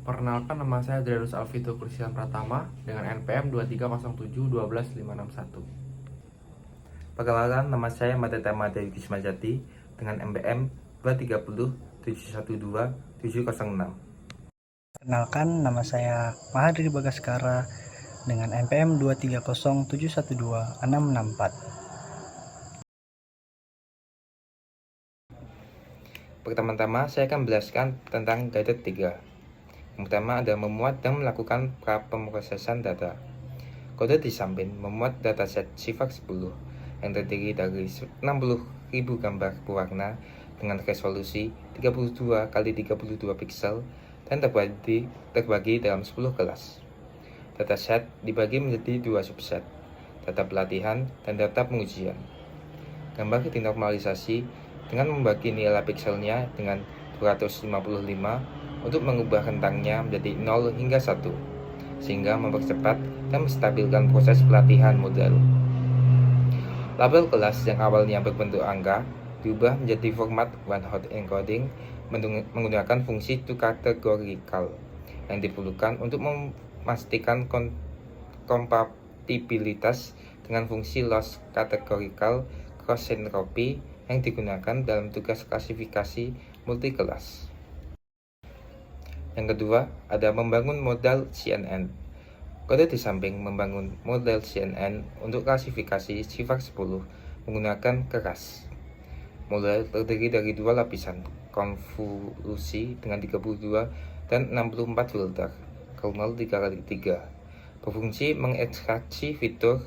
Perkenalkan, nama saya Adrianus Alvito Kursian Pratama dengan NPM 2307 Perkenalkan, nama saya Madeta Dewi Kismajati dengan MBM 230712706. Perkenalkan, nama saya Mahadri Bagaskara dengan NPM 230712664. Pertama-tama, saya akan menjelaskan tentang guided 3. Yang pertama adalah memuat dan melakukan pemrosesan data. Kode di samping memuat dataset sifar 10 yang terdiri dari 60.000 gambar berwarna dengan resolusi 32 x 32 pixel dan terbagi dalam 10 kelas. Dataset dibagi menjadi 2 subset, data pelatihan dan data pengujian. Gambar dinormalisasi dengan membagi nilai pikselnya dengan 255 untuk mengubah rentangnya menjadi 0 hingga 1, sehingga mempercepat dan menstabilkan proses pelatihan model. Label kelas yang awalnya berbentuk angka diubah menjadi format one-hot encoding menggunakan fungsi to-categorical yang diperlukan untuk memastikan kompatibilitas dengan fungsi loss categorical cross entropy yang digunakan dalam tugas klasifikasi multikelas. Yang kedua, ada membangun model CNN. Kode di samping membangun model CNN untuk klasifikasi sifar 10 menggunakan keras. Model terdiri dari 2 lapisan, konvolusi dengan 32 dan 64 filter, kernel 3x3. Berfungsi mengekstraksi fitur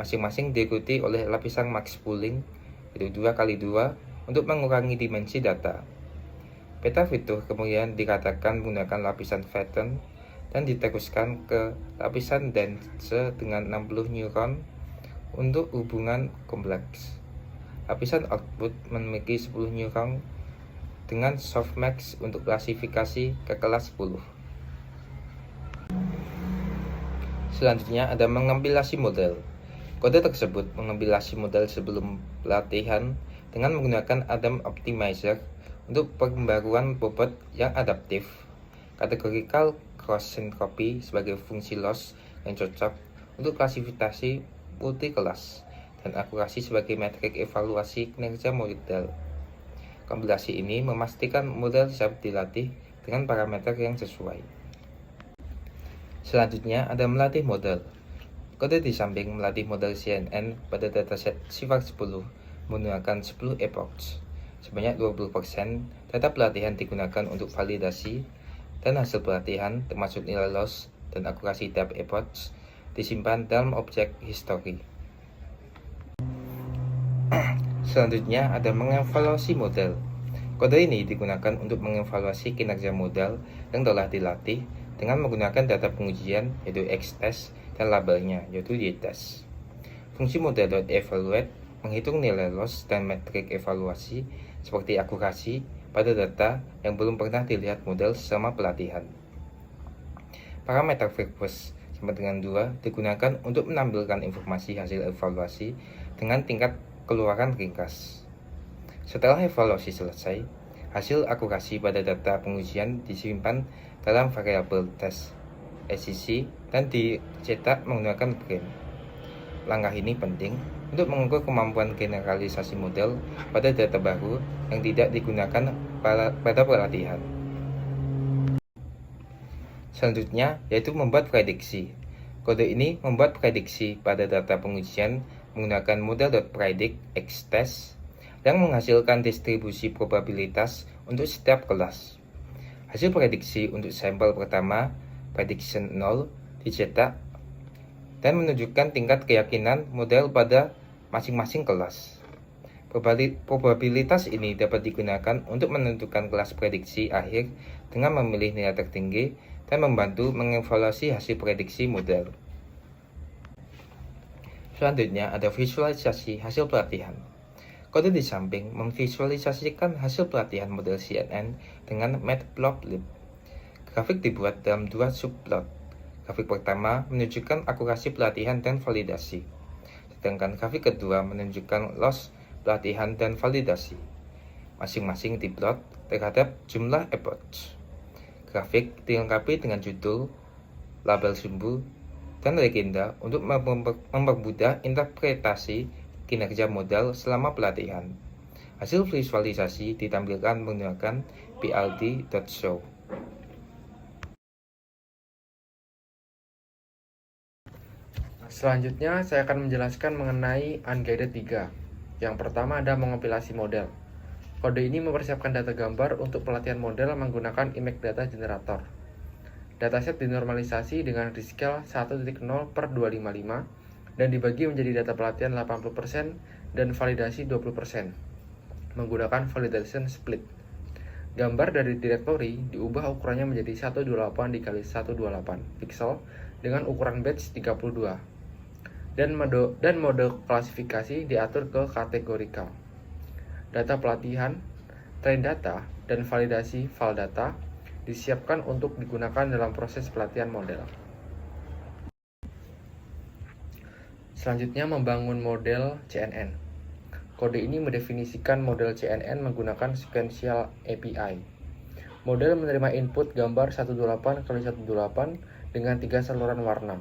masing-masing diikuti oleh lapisan max pooling, yaitu 2x2 untuk mengurangi dimensi data. Peta fitur kemudian dikatakan menggunakan lapisan pattern dan diteruskan ke lapisan dense dengan 60 neuron untuk hubungan kompleks. Lapisan output memiliki 10 neuron dengan softmax untuk klasifikasi ke kelas 10. Selanjutnya ada mengompilasi model. Kode tersebut mengompilasi model sebelum pelatihan dengan menggunakan Adam Optimizer untuk pembaruan bobot yang adaptif, categorical cross entropy sebagai fungsi loss yang cocok untuk klasifikasi multi-kelas, dan akurasi sebagai metrik evaluasi kinerja model. Kompilasi ini memastikan model siap dilatih dengan parameter yang sesuai. Selanjutnya ada melatih model. Kode di samping melatih model CNN pada dataset sifar 10 menggunakan 10 epochs. Sebanyak 20% data pelatihan digunakan untuk validasi, dan hasil pelatihan termasuk nilai loss dan akurasi tiap epoch disimpan dalam objek history. Selanjutnya ada mengevaluasi model. Kode ini digunakan untuk mengevaluasi kinerja model yang telah dilatih dengan menggunakan data pengujian yaitu X-test dan labelnya yaitu Y-test. Fungsi model.evaluate menghitung nilai loss dan metrik evaluasi seperti akurasi pada data yang belum pernah dilihat model selama pelatihan. Parameter verbose sama dengan 2 digunakan untuk menampilkan informasi hasil evaluasi dengan tingkat keluaran ringkas. Setelah evaluasi selesai, hasil akurasi pada data pengujian disimpan dalam variabel test SCC dan dicetak menggunakan BREM. Langkah ini penting untuk mengukur kemampuan generalisasi model pada data baru yang tidak digunakan pada pelatihan. Selanjutnya yaitu membuat prediksi. Kode ini membuat prediksi pada data pengujian menggunakan model.predict X-test yang menghasilkan distribusi probabilitas untuk setiap kelas. Hasil prediksi untuk sampel pertama, prediction 0, dicetak dan menunjukkan tingkat keyakinan model pada masing-masing kelas. Probabilitas ini dapat digunakan untuk menentukan kelas prediksi akhir dengan memilih nilai tertinggi dan membantu mengevaluasi hasil prediksi model. Selanjutnya ada visualisasi hasil pelatihan. Kode di samping memvisualisasikan hasil pelatihan model CNN dengan matplotlib. Grafik dibuat dalam 2 subplot. Grafik pertama menunjukkan akurasi pelatihan dan validasi, sedangkan grafik kedua menunjukkan loss pelatihan dan validasi. Masing-masing diplot terhadap jumlah epoch. grafik dilengkapi dengan judul, label simbol, dan legenda untuk mempermudah interpretasi kinerja model selama pelatihan. Hasil visualisasi ditampilkan menggunakan pld.show. Selanjutnya, saya akan menjelaskan mengenai Unguided 3. Yang pertama ada mengompilasi model. Kode ini mempersiapkan data gambar untuk pelatihan model menggunakan Image Data Generator. Dataset dinormalisasi dengan rescale 1.0/255 dan dibagi menjadi data pelatihan 80% dan validasi 20% menggunakan validation split. Gambar dari direktori diubah ukurannya menjadi 128 x 128 pixel dengan ukuran batch 32. Dan mode klasifikasi diatur ke kategorikal. Data pelatihan, train data, dan validasi file data disiapkan untuk digunakan dalam proses pelatihan model. Selanjutnya membangun model CNN. Kode ini mendefinisikan model CNN menggunakan sequential API. Model menerima input gambar 128x128 dengan 3 saluran warna.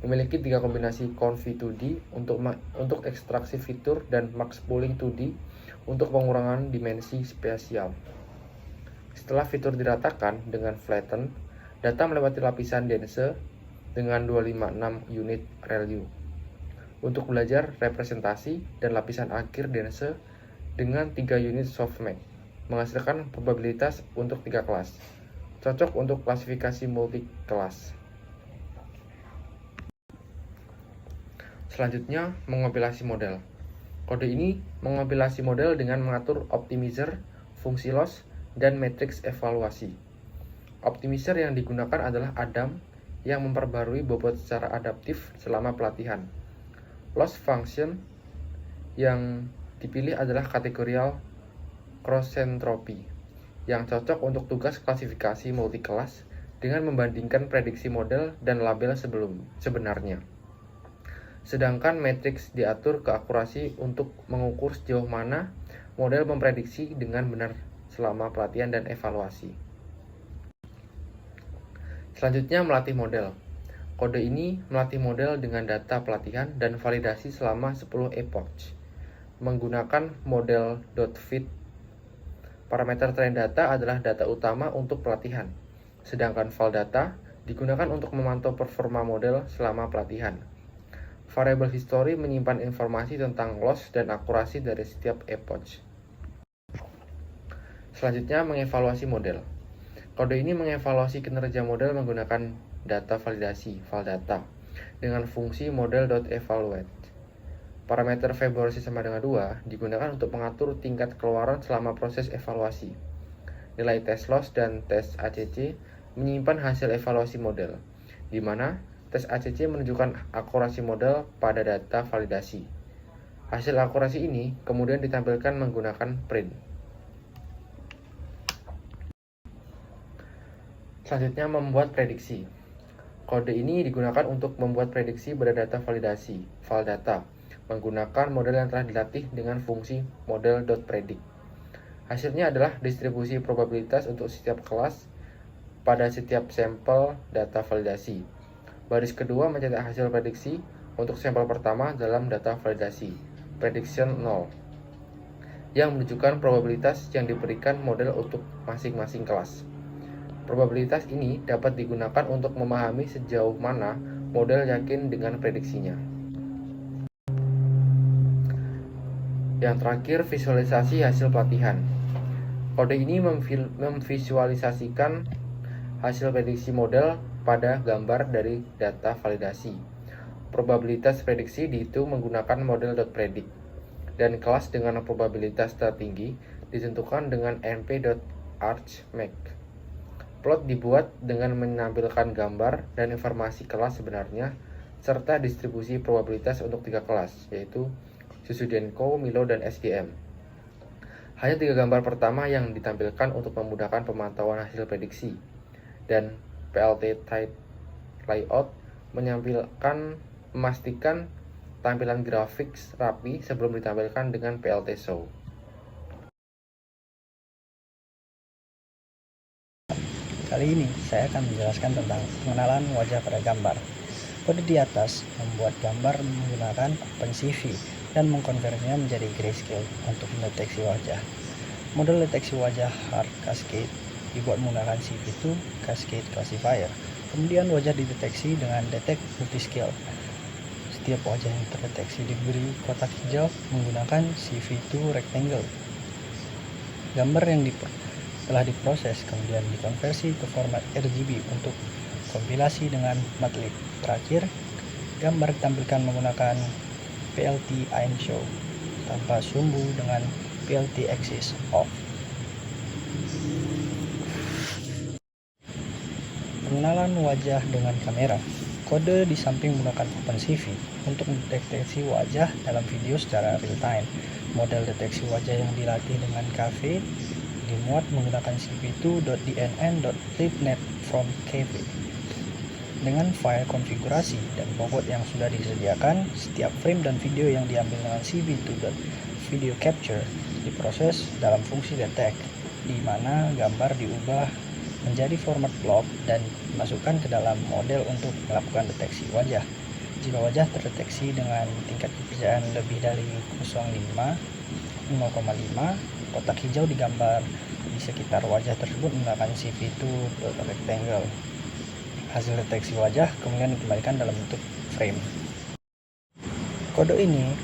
Memiliki 3 kombinasi conv 2D untuk ekstraksi fitur dan max pooling 2D untuk pengurangan dimensi spesial. Setelah fitur diratakan dengan flatten, data melewati lapisan dense dengan 256 unit ReLU untuk belajar representasi dan lapisan akhir dense dengan 3 unit softmax, menghasilkan probabilitas untuk 3 kelas, cocok untuk klasifikasi multi-kelas. Selanjutnya, mengompilasi model. Kode ini mengompilasi model dengan mengatur optimizer, fungsi loss, dan matriks evaluasi. Optimizer yang digunakan adalah Adam yang memperbarui bobot secara adaptif selama pelatihan. Loss function yang dipilih adalah kategorial cross entropy yang cocok untuk tugas klasifikasi multi-kelas dengan membandingkan prediksi model dan label sebenarnya. Sedangkan matriks diatur ke akurasi untuk mengukur sejauh mana model memprediksi dengan benar selama pelatihan dan evaluasi. Selanjutnya melatih model. Kode ini melatih model dengan data pelatihan dan validasi selama 10 epoch menggunakan model.fit. Parameter train data adalah data utama untuk pelatihan, sedangkan file data digunakan untuk memantau performa model selama pelatihan. Variable history menyimpan informasi tentang loss dan akurasi dari setiap epoch. Selanjutnya, mengevaluasi model. Kode ini mengevaluasi kinerja model menggunakan data validasi file data dengan fungsi model.evaluate. Parameter Fibonacci sama dengan 2 digunakan untuk mengatur tingkat keluaran selama proses evaluasi. Nilai tes loss dan tes ACC menyimpan hasil evaluasi model, di mana tes ACC menunjukkan akurasi model pada data validasi. Hasil akurasi ini kemudian ditampilkan menggunakan print. Selanjutnya, membuat prediksi. Kode ini digunakan untuk membuat prediksi pada data validasi file data menggunakan model yang telah dilatih dengan fungsi model.predict. Hasilnya adalah distribusi probabilitas untuk setiap kelas pada setiap sampel data validasi. Baris kedua mencetak hasil prediksi untuk sampel pertama dalam data validasi, prediction 0, yang menunjukkan probabilitas yang diberikan model untuk masing-masing kelas. Probabilitas ini dapat digunakan untuk memahami sejauh mana model yakin dengan prediksinya. Yang terakhir, visualisasi hasil pelatihan. Kode ini memvisualisasikan hasil prediksi model pada gambar dari data validasi. Probabilitas prediksi dihitung menggunakan model.predict, dan kelas dengan probabilitas tertinggi ditentukan dengan np.argmax. Plot dibuat dengan menampilkan gambar dan informasi kelas sebenarnya serta distribusi probabilitas untuk 3 kelas, yaitu Susudenko, Milo, dan SGM. Hanya 3 gambar pertama yang ditampilkan untuk memudahkan pemantauan hasil prediksi, dan PLT Type Layout memastikan tampilan grafik rapi sebelum ditampilkan dengan PLT Show. Kali ini saya akan menjelaskan tentang pengenalan wajah pada gambar. Kode di atas membuat gambar menggunakan OpenCV dan mengkonversinya menjadi grayscale untuk mendeteksi wajah. Model deteksi wajah hard cascade dibuat menggunakan CV2 Cascade Classifier. Kemudian wajah dideteksi dengan detect multiscale. Setiap wajah yang terdeteksi diberi kotak hijau menggunakan CV2 Rectangle. Gambar yang telah diproses kemudian dikonversi ke format RGB untuk kompilasi dengan Matlib. Terakhir, gambar ditampilkan menggunakan PLT Aim Show tanpa sumbu dengan PLT Axis Off. Pengenalan wajah dengan kamera. Kode di samping menggunakan OpenCV untuk mendeteksi wajah dalam video secara real time. Model deteksi wajah yang dilatih dengan KV dimuat menggunakan cv2.dnn.libnet from KV. Dengan file konfigurasi dan bobot yang sudah disediakan, setiap frame dan video yang diambil dengan cv2.video capture diproses dalam fungsi detect, di mana gambar diubah menjadi format blob dan dimasukkan ke dalam model untuk melakukan deteksi wajah. Jika wajah terdeteksi dengan tingkat kepercayaan lebih dari 0,5, kotak hijau digambar di sekitar wajah tersebut menggunakan CV2.rectangle. Hasil deteksi wajah kemudian dikembalikan dalam bentuk frame. Kode ini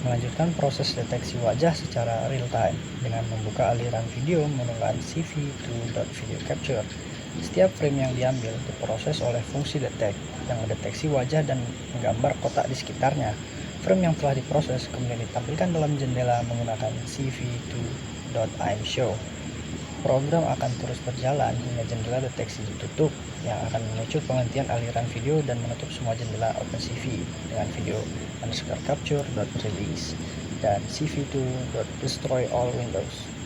melanjutkan proses deteksi wajah secara real time dengan membuka aliran video menggunakan cv2.video capture. Setiap frame yang diambil diproses oleh fungsi detect yang mendeteksi wajah dan menggambar kotak di sekitarnya. Frame yang telah diproses kemudian ditampilkan dalam jendela menggunakan cv2.aimShow. Program akan terus berjalan hingga jendela deteksi ditutup, yang akan memicu penghentian aliran video dan menutup semua jendela OpenCV dengan video _capture.release dan cv2.destroy all windows.